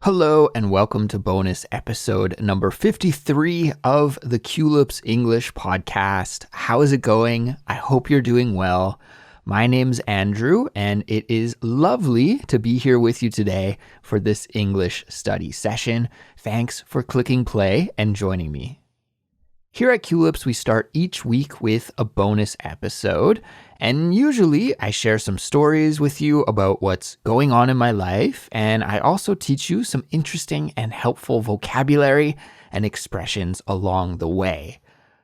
Hello and welcome to bonus episode number 53 of the Culips English podcast. How is it going? I hope you're doing well. My name's Andrew, and it is lovely to be here with you today for this English study session. Thanks for clicking play and joining me. Here at Culips, we start each week with a bonus episode, and usually I share some stories with you about what's going on in my life, and I also teach you some interesting and helpful vocabulary and expressions along the way.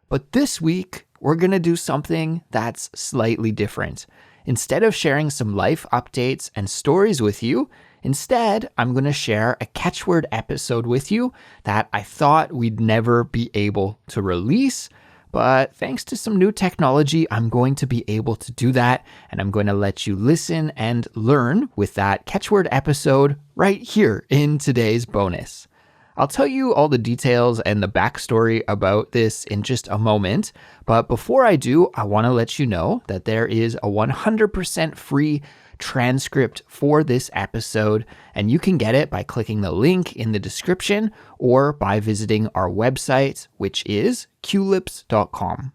But this week, we're going to do something that's slightly different. Instead of sharing some life updates and stories with you, instead, I'm going to share a catchword episode with you that I thought we'd never be able to release. But thanks to some new technology, I'm going to be able to do that. And I'm going to let you listen and learn with that catchword episode right here in today's bonus. I'll tell you all the details and the backstory about this in just a moment. But before I do, I want to let you know that there is a 100% free transcript for this episode, and you can get it by clicking the link in the description or by visiting our website, which is culips.com.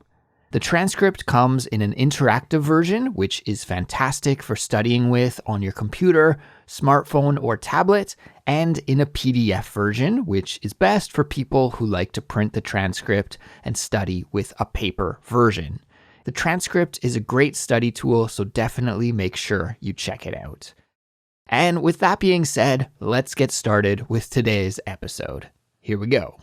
The transcript comes in an interactive version, which is fantastic for studying with on your computer, smartphone, or tablet, and in a PDF version, which is best for people who like to print the transcript and study with a paper version. The transcript is a great study tool, so definitely make sure you check it out. And with that being said, let's get started with today's episode. Here we go.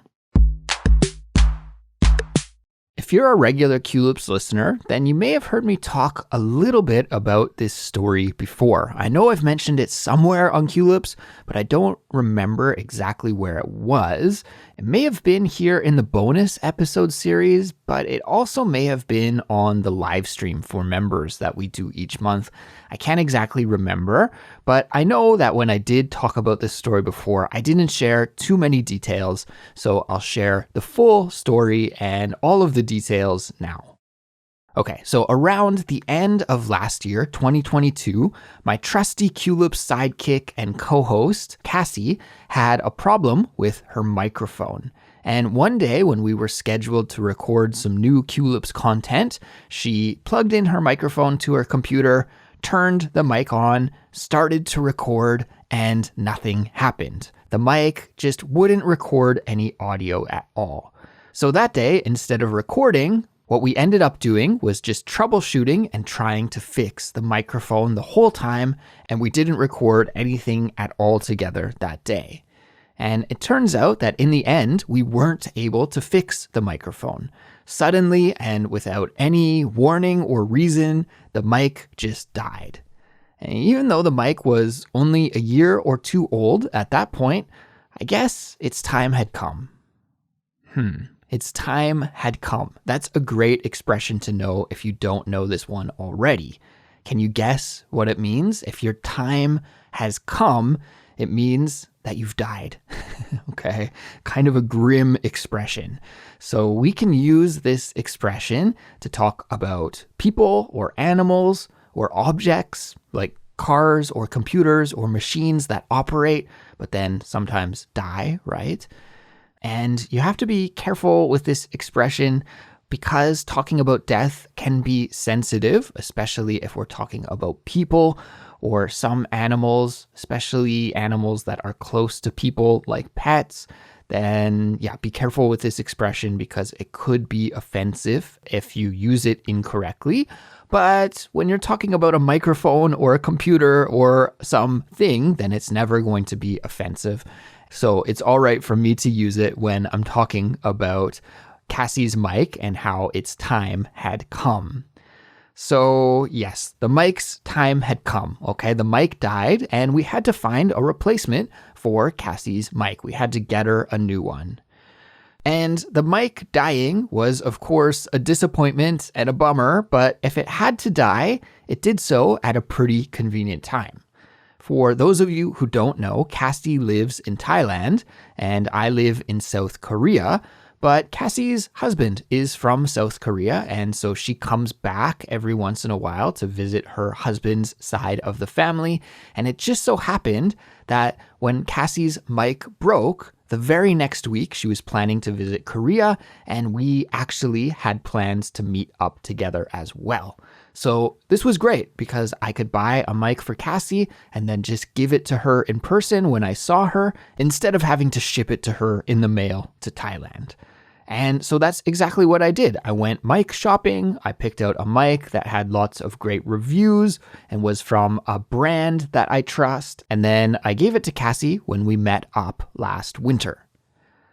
If you're a regular Culips listener, then you may have heard me talk a little bit about this story before. I know I've mentioned it somewhere on Culips, but I don't remember exactly where it was. It may have been here in the bonus episode series, but it also may have been on the live stream for members that we do each month. I can't exactly remember, but I know that when I did talk about this story before, I didn't share too many details, so I'll share the full story and all of the details now. Okay, so around the end of last year, 2022, my trusty Culips sidekick and co-host, Kassy, had a problem with her microphone. And one day when we were scheduled to record some new Culips content, she plugged in her microphone to her computer, turned the mic on, started to record, and nothing happened. The mic just wouldn't record any audio at all. So that day, instead of recording, what we ended up doing was just troubleshooting and trying to fix the microphone the whole time, and we didn't record anything at all together that day. And it turns out that in the end, we weren't able to fix the microphone. Suddenly, and without any warning or reason, the mic just died. And even though the mic was only a year or two old at that point, I guess its time had come. Its time had come. That's a great expression to know if you don't know this one already. Can you guess what it means? If your time has come, it means that you've died. Okay, kind of a grim expression. So we can use this expression to talk about people or animals or objects like cars or computers or machines that operate but then sometimes die, right? And you have to be careful with this expression because talking about death can be sensitive, especially if we're talking about people or some animals, especially animals that are close to people like pets. Then be careful with this expression because it could be offensive if you use it incorrectly. But when you're talking about a microphone or a computer or something, then it's never going to be offensive. So it's all right for me to use it when I'm talking about Cassies Mic and how its time had come. So yes, the mic's time had come, okay? The mic died and we had to find a replacement for Cassie's mic. We had to get her a new one. And the mic dying was, of course, a disappointment and a bummer, but if it had to die, it did so at a pretty convenient time. For those of you who don't know, Kassy lives in Thailand and I live in South Korea, But Cassie's husband is from South Korea, and so she comes back every once in a while to visit her husband's side of the family. And it just so happened that when Cassie's mic broke, the very next week she was planning to visit Korea, and we actually had plans to meet up together as well. So this was great because I could buy a mic for Kassy and then just give it to her in person when I saw her instead of having to ship it to her in the mail to Thailand. And so that's exactly what I did. I went mic shopping. I picked out a mic that had lots of great reviews and was from a brand that I trust. And then I gave it to Kassy when we met up last winter.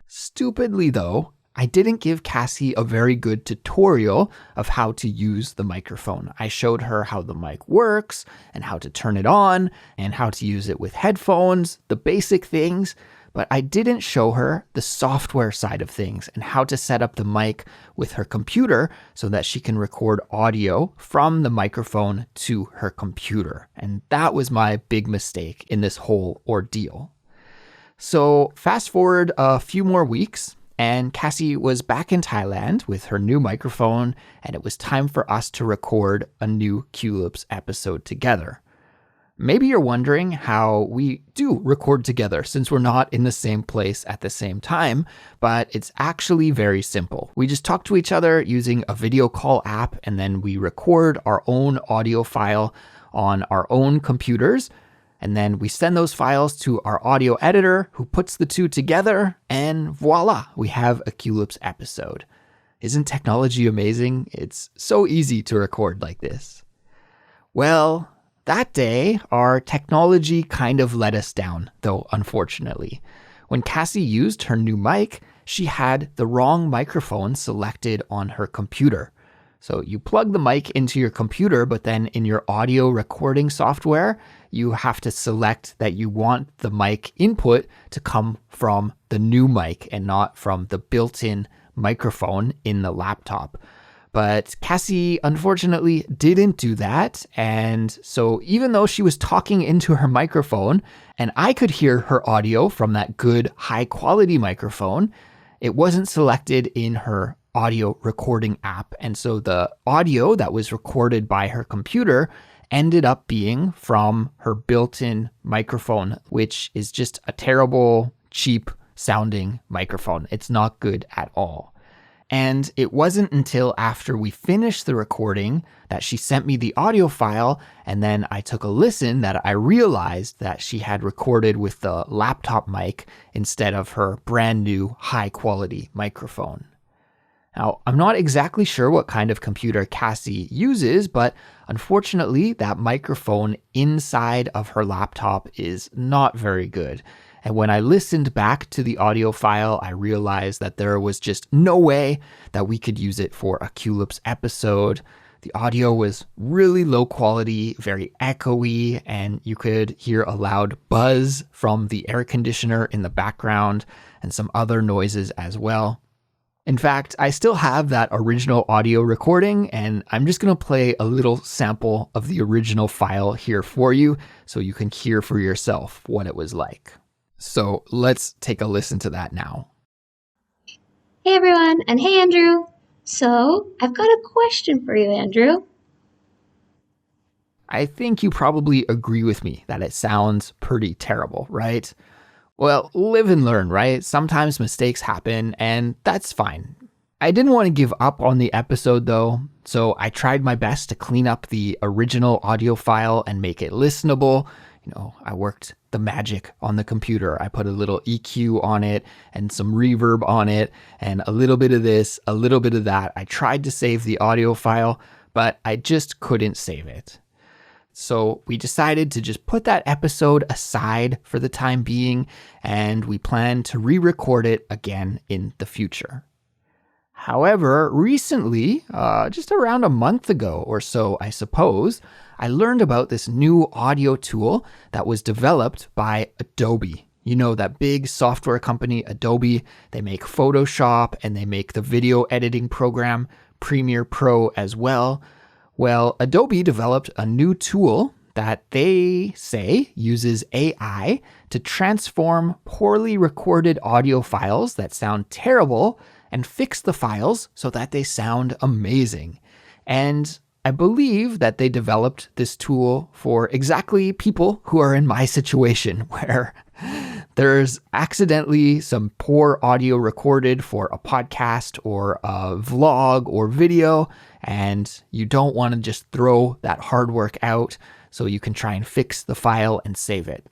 Stupidly though, I didn't give Kassy a very good tutorial of how to use the microphone. I showed her how the mic works and how to turn it on and how to use it with headphones, the basic things, but I didn't show her the software side of things and how to set up the mic with her computer so that she can record audio from the microphone to her computer. And that was my big mistake in this whole ordeal. So fast forward a few more weeks, and Kassy was back in Thailand with her new microphone, and it was time for us to record a new Culips episode together. Maybe you're wondering how we do record together since we're not in the same place at the same time, but it's actually very simple. We just talk to each other using a video call app, and then we record our own audio file on our own computers. And then we send those files to our audio editor who puts the two together, and voila, we have a Culips episode. Isn't technology amazing? It's so easy to record like this. Well, that day, our technology kind of let us down, though, unfortunately. When Kassy used her new mic, she had the wrong microphone selected on her computer. So you plug the mic into your computer, but then in your audio recording software, you have to select that you want the mic input to come from the new mic and not from the built-in microphone in the laptop. But Kassy unfortunately didn't do that. And so even though she was talking into her microphone and I could hear her audio from that good high quality microphone, it wasn't selected in her audio recording app. And so the audio that was recorded by her computer ended up being from her built-in microphone, which is just a terrible, cheap sounding microphone. It's not good at all. And it wasn't until after we finished the recording that she sent me the audio file, and then I took a listen that I realized that she had recorded with the laptop mic instead of her brand new high quality microphone. Now, I'm not exactly sure what kind of computer Kassy uses, but unfortunately, that microphone inside of her laptop is not very good. And when I listened back to the audio file, I realized that there was just no way that we could use it for a Culips episode. The audio was really low quality, very echoey, and you could hear a loud buzz from the air conditioner in the background and some other noises as well. In fact, I still have that original audio recording, and I'm just going to play a little sample of the original file here for you so you can hear for yourself what it was like. So let's take a listen to that now. Hey everyone, and hey Andrew. So I've got a question for you, Andrew. I think you probably agree with me that it sounds pretty terrible, right? Well, live and learn, right? Sometimes mistakes happen, and that's fine. I didn't want to give up on the episode though, so I tried my best to clean up the original audio file and make it listenable. I worked the magic on the computer. I put a little EQ on it and some reverb on it and a little bit of this, a little bit of that. I tried to save the audio file, but I just couldn't save it. So we decided to just put that episode aside for the time being, and we plan to re-record it again in the future. However, recently, just around a month ago or so, I suppose, I learned about this new audio tool that was developed by Adobe. You know, that big software company, Adobe. They make Photoshop and they make the video editing program, Premiere Pro as well. Well, Adobe developed a new tool that they say uses AI to transform poorly recorded audio files that sound terrible and fix the files so that they sound amazing. And I believe that they developed this tool for exactly people who are in my situation, where there's accidentally some poor audio recorded for a podcast or a vlog or video, and you don't want to just throw that hard work out, so you can try and fix the file and save it.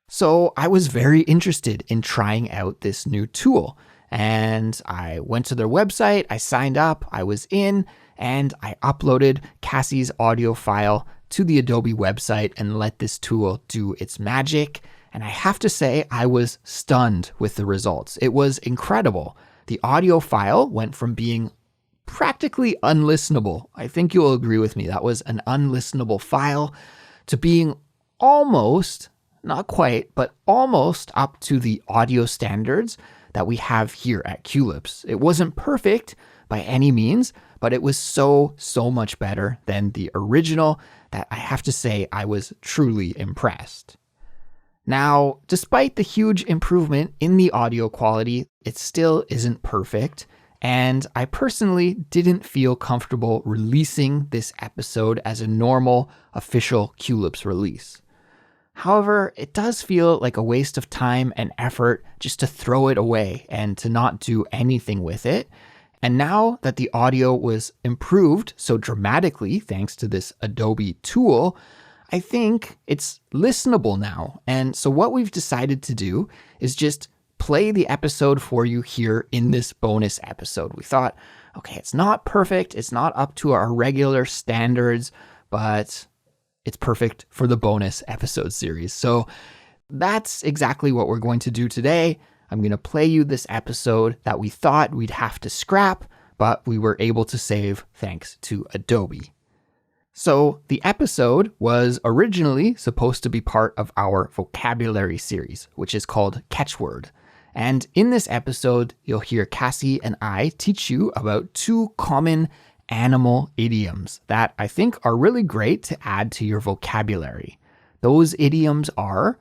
So I was very interested in trying out this new tool, and I went to their website, I signed up, I was in, and I uploaded Cassie's audio file to the Adobe website and let this tool do its magic. And I have to say, I was stunned with the results. It was incredible. The audio file went from being practically unlistenable. I think you'll agree with me. That was an unlistenable file, to being almost, not quite, but almost up to the audio standards that we have here at Culips. It wasn't perfect by any means, but it was so much better than the original that I have to say I was truly impressed. Now, despite the huge improvement in the audio quality, it still isn't perfect, and I personally didn't feel comfortable releasing this episode as a normal official Culips release. However, it does feel like a waste of time and effort just to throw it away and to not do anything with it. And now that the audio was improved so dramatically thanks to this Adobe tool, I think it's listenable now. And so what we've decided to do is just play the episode for you here in this bonus episode. We thought, okay, it's not perfect, it's not up to our regular standards, but it's perfect for the bonus episode series. So that's exactly what we're going to do today. I'm going to play you this episode that we thought we'd have to scrap, but we were able to save thanks to Adobe. So the episode was originally supposed to be part of our vocabulary series, which is called Catchword. And in this episode, you'll hear Kassy and I teach you about 2 common animal idioms that I think are really great to add to your vocabulary. Those idioms are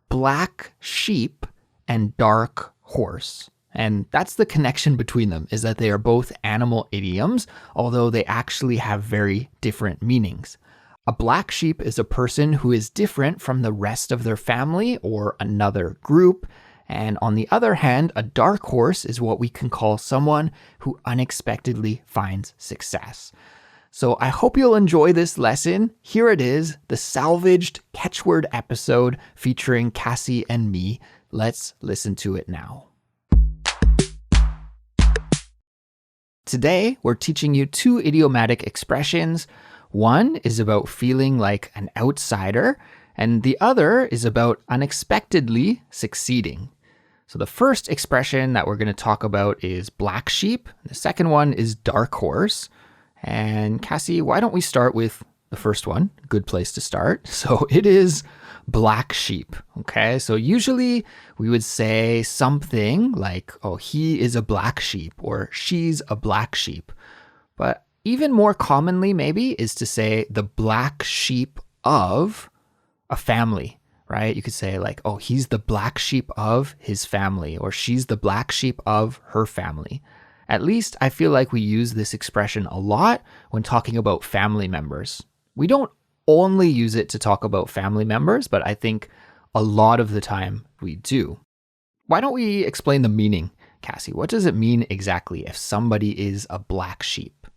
black sheep and dark horse. And that's the connection between them, is that they are both animal idioms, although they actually have very different meanings. A black sheep is a person who is different from the rest of their family or another group. And on the other hand, a dark horse is what we can call someone who unexpectedly finds success. So I hope you'll enjoy this lesson. Here it is, the salvaged Catchword episode featuring Kassy and me. Let's listen to it now. Today, we're teaching you 2 idiomatic expressions. One is about feeling like an outsider, and the other is about unexpectedly succeeding. So the first expression that we're going to talk about is black sheep. The second one is dark horse. And Kassy, why don't we start with the first one? Good place to start. So it is black sheep. Okay, so usually we would say something like, oh, he is a black sheep or she's a black sheep. But even more commonly maybe is to say the black sheep of a family, right? You could say like, oh, he's the black sheep of his family, or she's the black sheep of her family. At least I feel like we use this expression a lot when talking about family members. We don't only use it to talk about family members, but I think a lot of the time we do. Why don't we explain the meaning, Kassy? What does it mean exactly if somebody is a black sheep?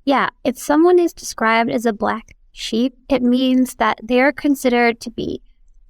Yeah, if someone is described as a black sheep, it means that they're considered to be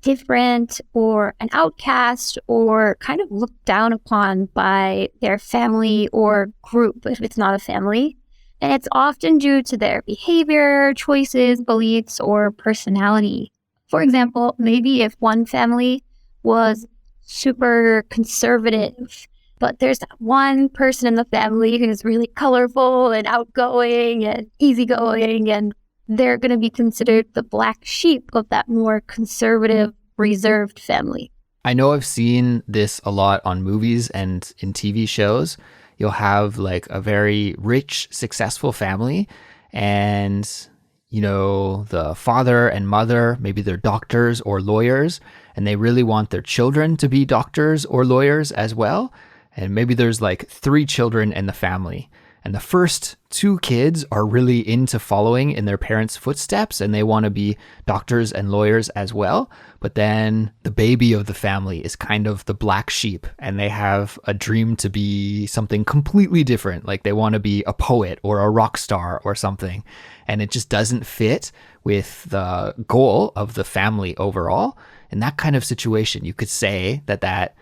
different or an outcast or kind of looked down upon by their family or group if it's not a family. And it's often due to their behavior, choices, beliefs, or personality. For example, maybe if one family was super conservative, but there's that one person in the family who's really colorful and outgoing and easygoing, and they're going to be considered the black sheep of that more conservative, reserved family. I know I've seen this a lot on movies and in TV shows. You'll have like a very rich, successful family, and you know, the father and mother, maybe they're doctors or lawyers, and they really want their children to be doctors or lawyers as well. And maybe there's like 3 children in the family. And the first 2 kids are really into following in their parents' footsteps and they want to be doctors and lawyers as well. But then the baby of the family is kind of the black sheep and they have a dream to be something completely different. Like they want to be a poet or a rock star or something. And it just doesn't fit with the goal of the family overall. In that kind of situation, you could say that that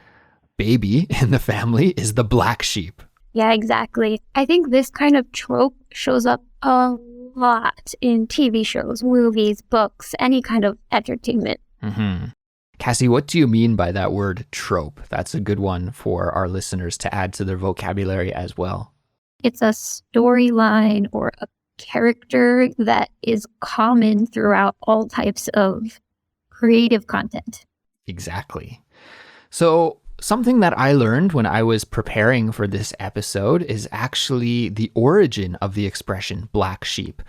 baby in the family is the black sheep. Yeah, exactly. I think this kind of trope shows up a lot in TV shows, movies, books, any kind of entertainment. Mm-hmm. Kassy, what do you mean by that word trope? That's a good one for our listeners to add to their vocabulary as well. It's a storyline or a character that is common throughout all types of creative content. Exactly. So something that I learned when I was preparing for this episode is actually the origin of the expression black sheep.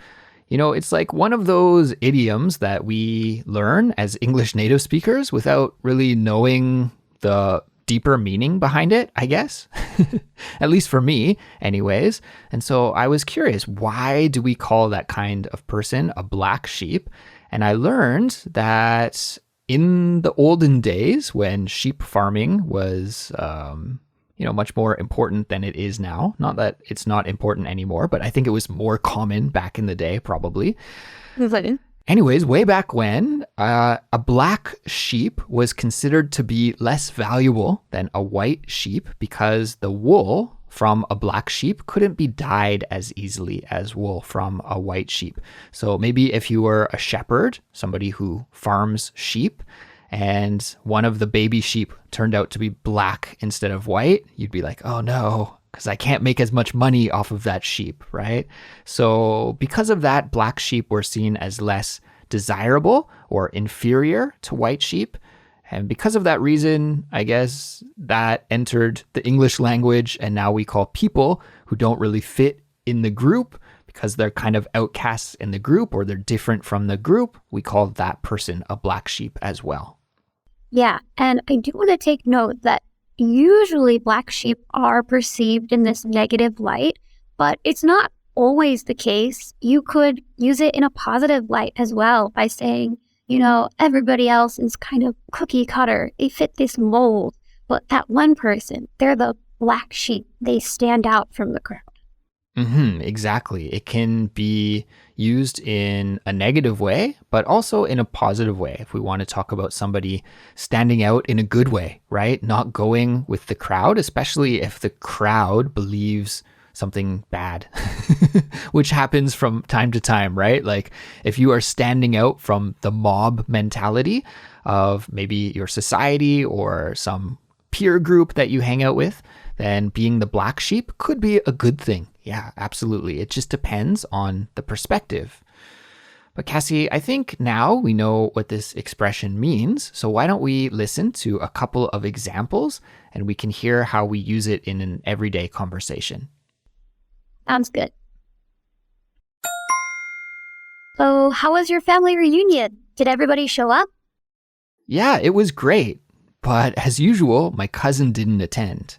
You know, it's like one of those idioms that we learn as English native speakers without really knowing the deeper meaning behind it, I guess. At least for me, anyways. And so I was curious, why do we call that kind of person a black sheep? And I learned that in the olden days when sheep farming was, much more important than it is now, not that it's not important anymore, but I think it was more common back in the day, probably. Anyways, way back when, a black sheep was considered to be less valuable than a white sheep because the wool from a black sheep couldn't be dyed as easily as wool from a white sheep. So maybe if you were a shepherd, somebody who farms sheep, and one of the baby sheep turned out to be black instead of white, you'd be like, oh no, because I can't make as much money off of that sheep, right? So because of that, black sheep were seen as less desirable or inferior to white sheep. And because of that reason, I guess that entered the English language, and now we call people who don't really fit in the group because they're kind of outcasts in the group or they're different from the group, we call that person a black sheep as well. Yeah, and I do want to take note that usually black sheep are perceived in this negative light, but it's not always the case. You could use it in a positive light as well by saying, everybody else is kind of cookie cutter. They fit this mold, but that one person, they're the black sheep. They stand out from the crowd. Exactly. It can be used in a negative way, but also in a positive way. If we want to talk about somebody standing out in a good way, right? Not going with the crowd, especially if the crowd believes something bad, which happens from time to time, right? Like if you are standing out from the mob mentality of maybe your society or some peer group that you hang out with, then being the black sheep could be a good thing. Yeah, absolutely. It just depends on the perspective. But Kassy, I think now we know what this expression means. So why don't we listen to a couple of examples and we can hear how we use it in an everyday conversation. Sounds good. So, how was your family reunion? Did everybody show up? Yeah, it was great. But as usual, my cousin didn't attend.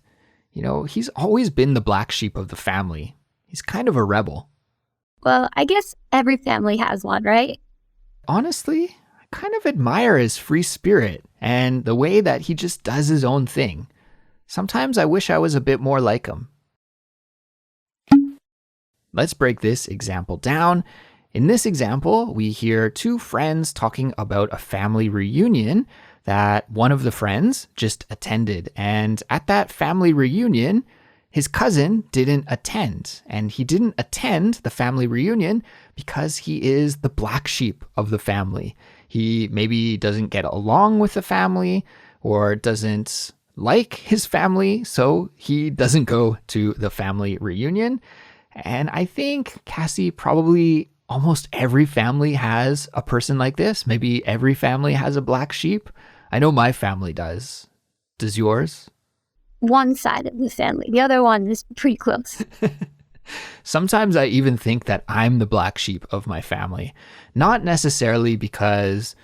He's always been the black sheep of the family. He's kind of a rebel. Well, I guess every family has one, right? Honestly, I kind of admire his free spirit and the way that he just does his own thing. Sometimes I wish I was a bit more like him. Let's break this example down. In this example, we hear 2 friends talking about a family reunion that one of the friends just attended. And at that family reunion, his cousin didn't attend. And he didn't attend the family reunion because he is the black sheep of the family. He maybe doesn't get along with the family or doesn't like his family, so he doesn't go to the family reunion. And I think, Kassy, probably almost every family has a person like this. Maybe every family has a black sheep. I know my family does. Does yours? One side of the family. The other one is pretty close. Sometimes I even think that I'm the black sheep of my family. Not necessarily because,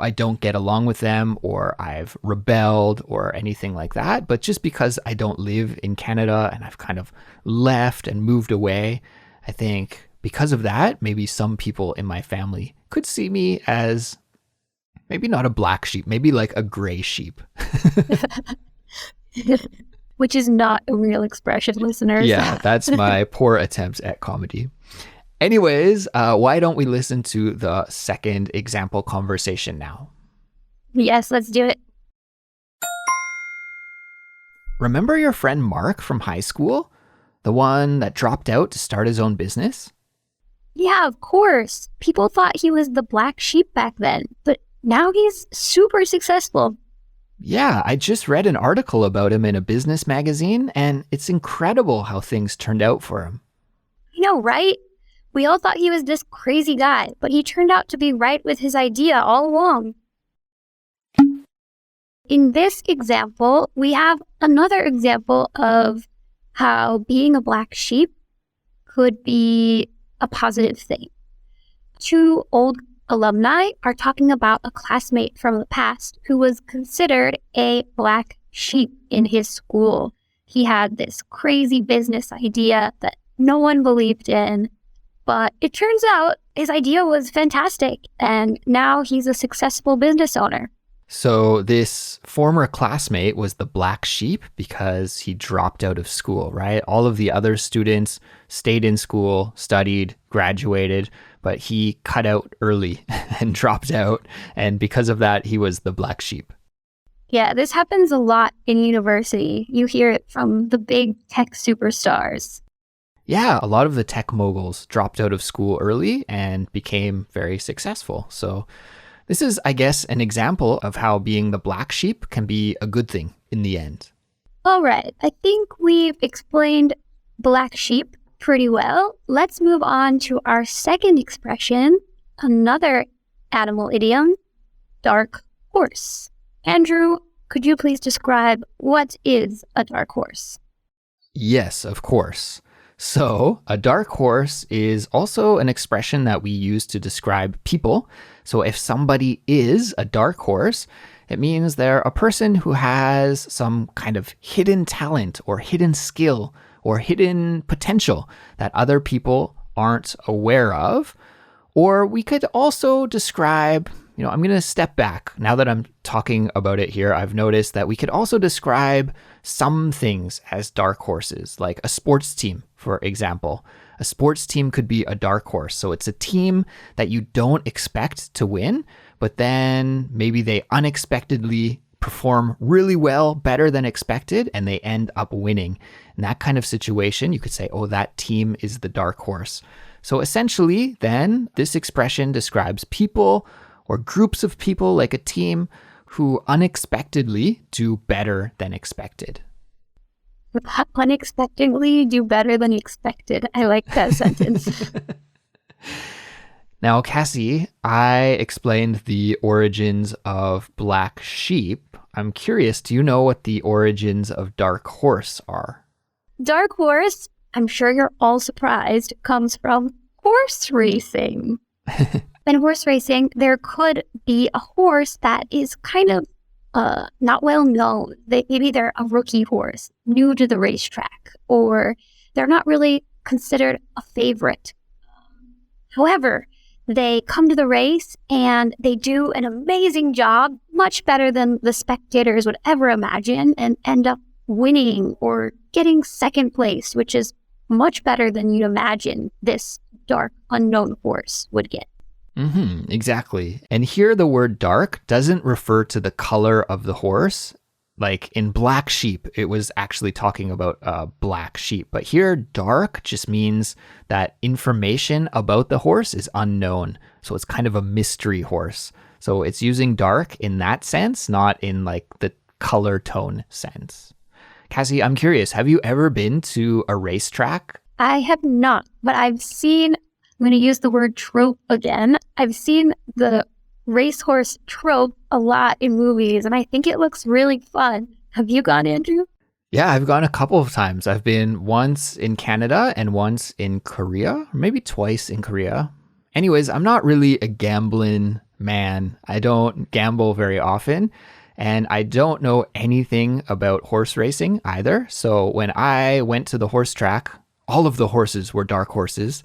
I don't get along with them or I've rebelled or anything like that, but just because I don't live in Canada and I've kind of left and moved away. I think because of that, maybe some people in my family could see me as maybe not a black sheep, maybe like a gray sheep. Which is not a real expression, listeners. Yeah, that's my poor attempt at comedy. Anyways, why don't we listen to the second example conversation now? Yes, let's do it. Remember your friend Mark from high school? The one that dropped out to start his own business? Yeah, of course. People thought he was the black sheep back then, but now he's super successful. Yeah, I just read an article about him in a business magazine, and it's incredible how things turned out for him. I know, right? We all thought he was this crazy guy, but he turned out to be right with his idea all along. In this example, we have another example of how being a black sheep could be a positive thing. Two old alumni are talking about a classmate from the past who was considered a black sheep in his school. He had this crazy business idea that no one believed in, but it turns out his idea was fantastic, and now he's a successful business owner. So this former classmate was the black sheep because he dropped out of school, right? All of the other students stayed in school, studied, graduated, but he cut out early and dropped out. And because of that, he was the black sheep. Yeah, this happens a lot in university. You hear it from the big tech superstars. Yeah, a lot of the tech moguls dropped out of school early and became very successful. So this is, I guess, an example of how being the black sheep can be a good thing in the end. All right, I think we've explained black sheep pretty well. Let's move on to our second expression, another animal idiom, dark horse. Andrew, could you please describe what is a dark horse? Yes, of course. So, a dark horse is also an expression that we use to describe people. So, if somebody is a dark horse, it means they're a person who has some kind of hidden talent or hidden skill or hidden potential that other people aren't aware of. Or we could also describe, I'm going to step back. Now that I'm talking about it here, I've noticed that we could also describe some things as dark horses, like a sports team, for example. A sports team could be a dark horse. So it's a team that you don't expect to win, but then maybe they unexpectedly perform really well, better than expected, and they end up winning. In that kind of situation, you could say, oh, that team is the dark horse. So essentially, then, this expression describes people or groups of people, like a team, who unexpectedly do better than expected. Unexpectedly do better than expected. I like that sentence. Now, Kassy, I explained the origins of black sheep. I'm curious, do you know what the origins of dark horse are? Dark horse, I'm sure you're all surprised, comes from horse racing. In horse racing, there could be a horse that is kind of not well known. Maybe they're a rookie horse, new to the racetrack, or they're not really considered a favorite. However, they come to the race and they do an amazing job, much better than the spectators would ever imagine, and end up winning or getting second place, which is much better than you'd imagine this dark, unknown horse would get. Exactly. And here the word dark doesn't refer to the color of the horse. Like in black sheep, it was actually talking about a black sheep. But here, dark just means that information about the horse is unknown. So it's kind of a mystery horse. So it's using dark in that sense, not in like the color tone sense. Kassy, I'm curious, have you ever been to a racetrack? I have not, but I'm going to use the word trope again. I've seen the racehorse trope a lot in movies, and I think it looks really fun. Have you gone, Andrew? Yeah, I've gone a couple of times. I've been once in Canada and once in Korea, or maybe twice in Korea. Anyways, I'm not really a gambling man. I don't gamble very often, and I don't know anything about horse racing either. So when I went to the horse track, all of the horses were dark horses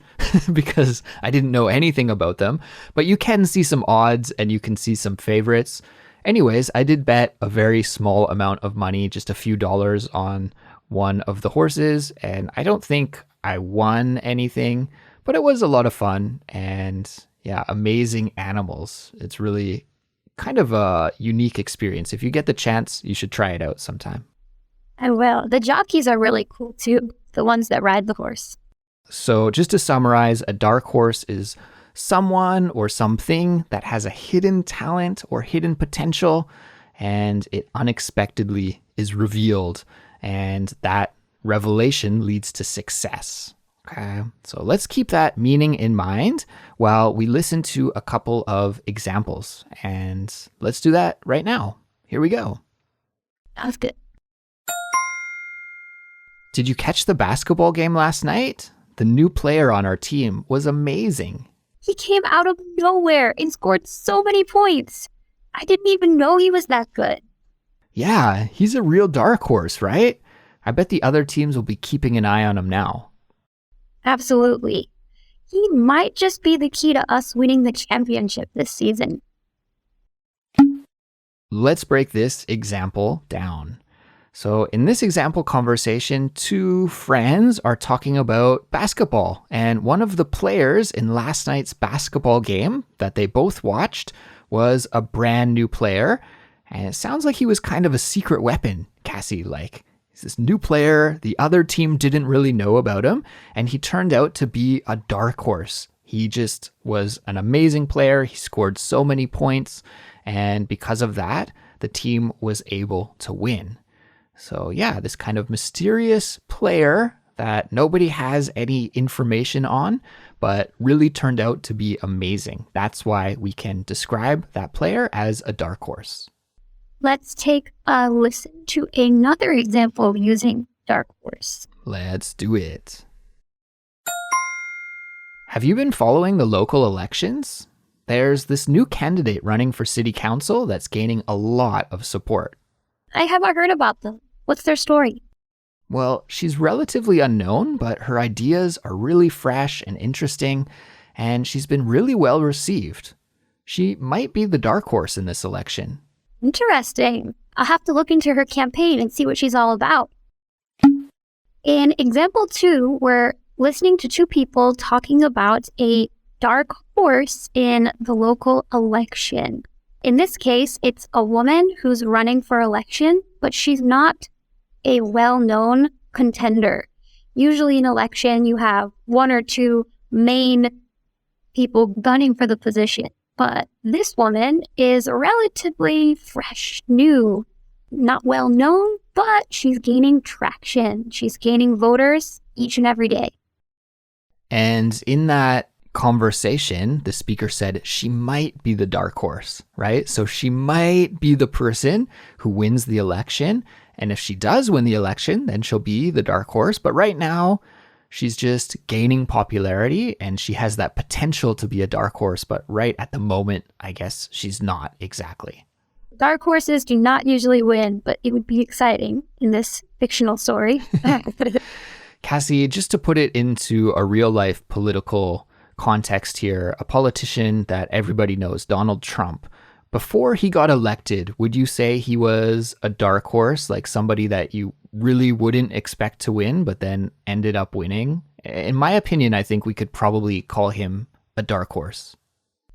because I didn't know anything about them. But you can see some odds and you can see some favorites. Anyways, I did bet a very small amount of money, just a few dollars on one of the horses, and I don't think I won anything, but it was a lot of fun and yeah, amazing animals. It's really kind of a unique experience. If you get the chance, you should try it out sometime. I will. The jockeys are really cool too, the ones that ride the horse. So just to summarize, a dark horse is someone or something that has a hidden talent or hidden potential, and it unexpectedly is revealed, and that revelation leads to success. Okay, so let's keep that meaning in mind while we listen to a couple of examples, and let's do that right now. Here we go. That's good. Did you catch the basketball game last night? The new player on our team was amazing. He came out of nowhere and scored so many points. I didn't even know he was that good. Yeah, he's a real dark horse, right? I bet the other teams will be keeping an eye on him now. Absolutely. He might just be the key to us winning the championship this season. Let's break this example down. So in this example conversation, two friends are talking about basketball, and one of the players in last night's basketball game that they both watched was a brand new player, and it sounds like he was kind of a secret weapon, Kassy, like. He's this new player, the other team didn't really know about him, and he turned out to be a dark horse. He just was an amazing player, he scored so many points, and because of that, the team was able to win. So yeah, this kind of mysterious player that nobody has any information on, but really turned out to be amazing. That's why we can describe that player as a dark horse. Let's take a listen to another example using dark horse. Let's do it. Have you been following the local elections? There's this new candidate running for city council that's gaining a lot of support. I haven't heard about them. What's their story? Well, she's relatively unknown, but her ideas are really fresh and interesting, and she's been really well received. She might be the dark horse in this election. Interesting. I'll have to look into her campaign and see what she's all about. In example 2, we're listening to two people talking about a dark horse in the local election. In this case, it's a woman who's running for election, but she's not a well-known contender. Usually in election, you have one or two main people gunning for the position. But this woman is relatively fresh, new, not well-known, but she's gaining traction. She's gaining voters each and every day. And in that conversation, the speaker said she might be the dark horse, right? So she might be the person who wins the election. And if she does win the election, then she'll be the dark horse. But right now, she's just gaining popularity and she has that potential to be a dark horse. But right at the moment, I guess she's not exactly. Dark horses do not usually win, but it would be exciting in this fictional story. Kassy, just to put it into a real life political context here, a politician that everybody knows, Donald Trump, before he got elected, would you say he was a dark horse, like somebody that you really wouldn't expect to win, but then ended up winning? In my opinion, I think we could probably call him a dark horse.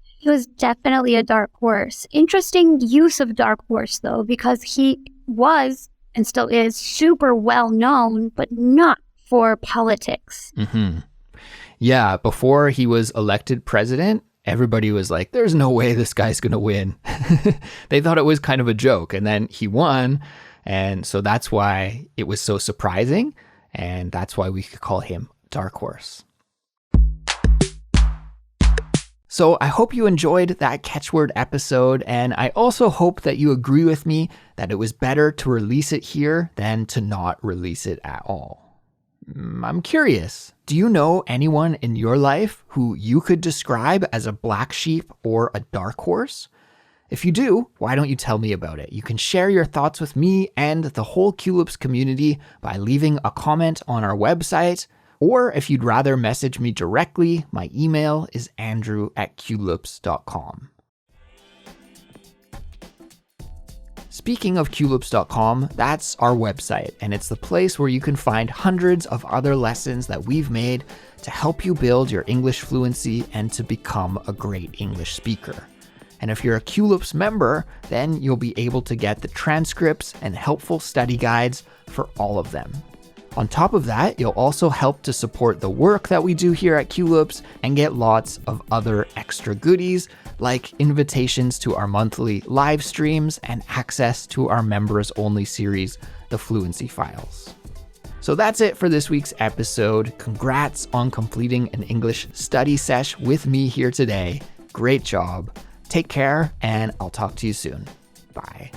He was definitely a dark horse. Interesting use of dark horse, though, because he was and still is super well known, but not for politics. Mm-hmm. Yeah, before he was elected president, everybody was like, there's no way this guy's going to win. They thought it was kind of a joke. And then he won. And so that's why it was so surprising. And that's why we could call him dark horse. So I hope you enjoyed that catchword episode, and I also hope that you agree with me that it was better to release it here than to not release it at all. I'm curious, do you know anyone in your life who you could describe as a black sheep or a dark horse? If you do, why don't you tell me about it? You can share your thoughts with me and the whole Culips community by leaving a comment on our website. Or if you'd rather message me directly, my email is andrew@culips.com. Speaking of culips.com, that's our website, and it's the place where you can find hundreds of other lessons that we've made to help you build your English fluency and to become a great English speaker. And if you're a Culips member, then you'll be able to get the transcripts and helpful study guides for all of them. On top of that, you'll also help to support the work that we do here at Culips and get lots of other extra goodies like invitations to our monthly live streams and access to our members-only series, The Fluency Files. So that's it for this week's episode. Congrats on completing an English study sesh with me here today. Great job. Take care, and I'll talk to you soon. Bye.